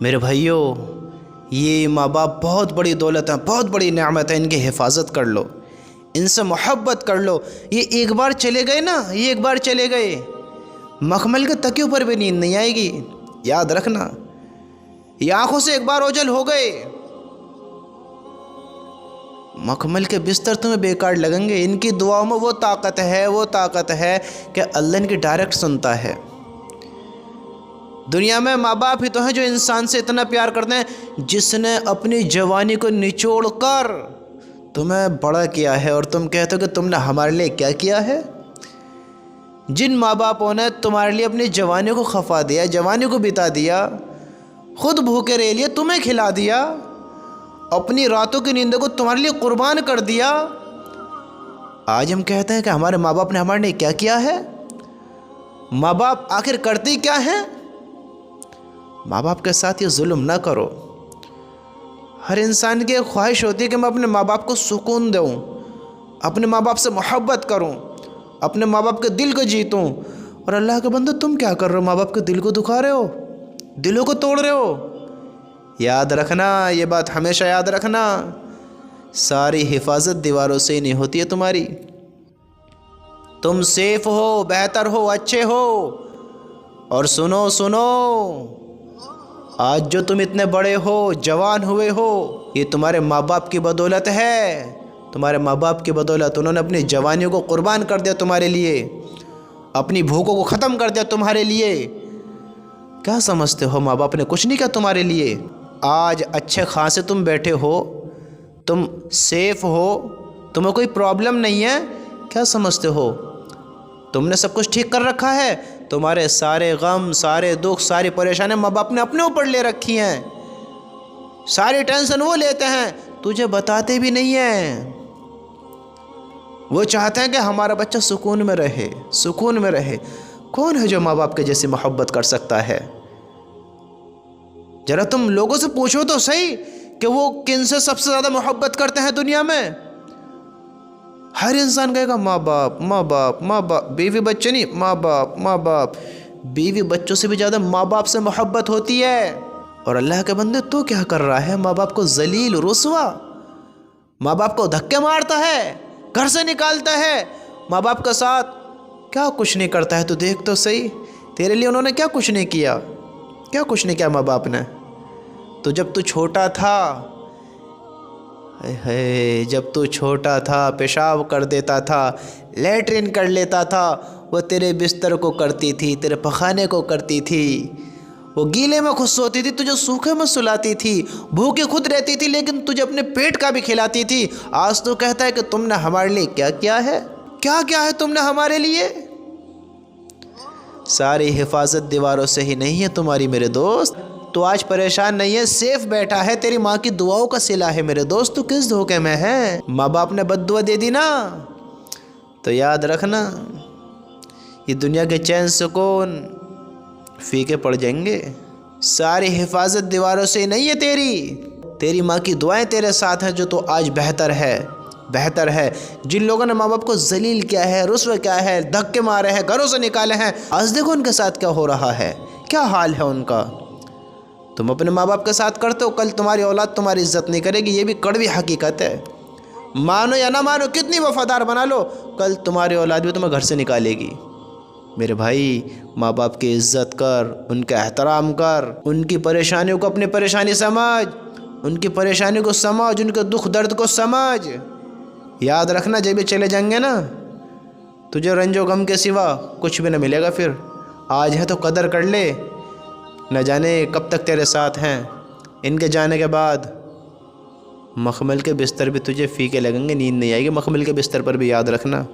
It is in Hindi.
मेरे भाइयों, ये माँ बाप बहुत बड़ी दौलत है, बहुत बड़ी नेमत है। इनकी हिफाजत कर लो, इनसे मोहब्बत कर लो। ये एक बार चले गए ना, ये एक बार चले गए, मखमल के तकियों पर भी नींद नहीं आएगी। याद रखना, ये आंखों से एक बार ओझल हो गए, मखमल के बिस्तर तुम्हें बेकार लगेंगे। इनकी दुआओं में वो ताकत है, वो ताकत है कि अल्लाह इनकी डायरेक्ट सुनता है। दुनिया में माँ बाप ही तो हैं जो इंसान से इतना प्यार करते हैं, जिसने अपनी जवानी को निचोड़ कर तुम्हें बड़ा किया है और तुम कहते हो कि तुमने हमारे लिए क्या किया है। जिन माँ बापों ने तुम्हारे लिए अपनी जवानी को खफा दिया, जवानी को बिता दिया, खुद भूखे रह लिए, तुम्हें खिला दिया, अपनी रातों की नींद को तुम्हारे लिए कुर्बान कर दिया, आज हम कहते हैं कि हमारे माँ बाप ने हमारे लिए क्या किया है। माँ बाप आखिर करते क्या हैं? माँ बाप के साथ ये जुल्म ना करो। हर इंसान की एक ख्वाहिश होती है कि मैं अपने माँ बाप को सुकून दूँ, अपने माँ बाप से मोहब्बत करूँ, अपने माँ बाप के दिल को जीतूँ। और अल्लाह के बंदो, तुम क्या कर रहे हो? माँ बाप के दिल को दुखा रहे हो, दिलों को तोड़ रहे हो। याद रखना, ये बात हमेशा याद रखना, सारी हिफाजत दीवारों से ही नहीं होती है तुम्हारी। तुम सेफ हो, बेहतर हो, अच्छे हो। और सुनो सुनो, आज जो तुम इतने बड़े हो, जवान हुए हो, ये तुम्हारे माँ बाप की बदौलत है। तुम्हारे माँ बाप की बदौलत उन्होंने अपनी जवानियों को कुर्बान कर दिया तुम्हारे लिए, अपनी भूखों को ख़त्म कर दिया तुम्हारे लिए। क्या समझते हो माँ बाप ने कुछ नहीं किया तुम्हारे लिए? आज अच्छे खासे तुम बैठे हो, तुम सेफ हो, तुम्हें कोई प्रॉब्लम नहीं है। क्या समझते हो तुमने सब कुछ ठीक कर रखा है? तुम्हारे सारे गम, सारे दुख, सारी परेशानी माँ बाप ने अपने ऊपर ले रखी हैं। सारी टेंशन वो लेते हैं, तुझे बताते भी नहीं हैं। वो चाहते हैं कि हमारा बच्चा सुकून में रहे, सुकून में रहे। कौन है जो माँ बाप के जैसी मोहब्बत कर सकता है? जरा तुम लोगों से पूछो तो सही कि वो किन से सबसे ज़्यादा मोहब्बत करते हैं दुनिया में। हर इंसान कहेगा माँ बाप, माँ बाप, माँ बाप। बीवी बच्चे नहीं, माँ बाप, माँ बाप। बीवी बच्चों से भी ज़्यादा माँ बाप से मोहब्बत होती है। और अल्लाह के बंदे, तो क्या कर रहा है? माँ बाप को जलील, रुसवा, माँ बाप को धक्के मारता है, घर से निकालता है, माँ बाप के साथ क्या कुछ नहीं करता है। तो देख तो सही, तेरे लिए उन्होंने क्या कुछ नहीं किया, क्या कुछ नहीं किया माँ बाप ने। तो जब तू छोटा था, जब तू छोटा था, पेशाब कर देता था, लेटरिन कर लेता था, वो तेरे बिस्तर को करती थी, तेरे पखाने को करती थी। वो गीले में खुद सोती थी, तुझे सूखे में सुलाती थी, भूखी खुद रहती थी, लेकिन तुझे अपने पेट का भी खिलाती थी। आज तो कहता है कि तुमने हमारे लिए क्या किया है? क्या क्या है तुमने हमारे लिए? सारी हिफाजत दीवारों से ही नहीं है तुम्हारी मेरे दोस्त। तो आज परेशान नहीं है, सेफ बैठा है, तेरी माँ की दुआओं का सिला है मेरे दोस्त। तू किस धोखे में है? माँ बाप ने बद्दुआ दे दी ना, तो याद रखना, ये दुनिया के चैन सुकून फीके पड़ जाएंगे। सारी हिफाजत दीवारों से नहीं है तेरी माँ की दुआएं तेरे साथ हैं, जो तो आज बेहतर है, बेहतर है। जिन लोगों ने माँ बाप को जलील किया है, रुस्वा किया है, धक्के मारे हैं, घरों से निकाले हैं, आज देखो उनके साथ क्या हो रहा है, क्या हाल है उनका। तुम अपने माँ बाप के साथ करते हो, कल तुम्हारी औलाद तुम्हारी इज्जत नहीं करेगी। ये भी कड़वी हकीकत है। मानो या ना मानो, कितनी वफादार बना लो, कल तुम्हारी औलाद भी तुम्हें घर से निकालेगी। मेरे भाई, माँ बाप की इज्जत कर, उनका एहतराम कर, उनकी परेशानियों को अपनी परेशानी समझ, उनकी परेशानी को समझ, उनके दुख दर्द को समझ। याद रखना, जब भी चले जाएंगे ना, तुझे रंजो गम के सिवा कुछ भी न मिलेगा। फिर आज है तो कदर कर ले, न जाने कब तक तेरे साथ हैं। इनके जाने के बाद मखमल के बिस्तर भी तुझे फीके लगेंगे, नींद नहीं आएगी मखमल के बिस्तर पर भी, याद रखना।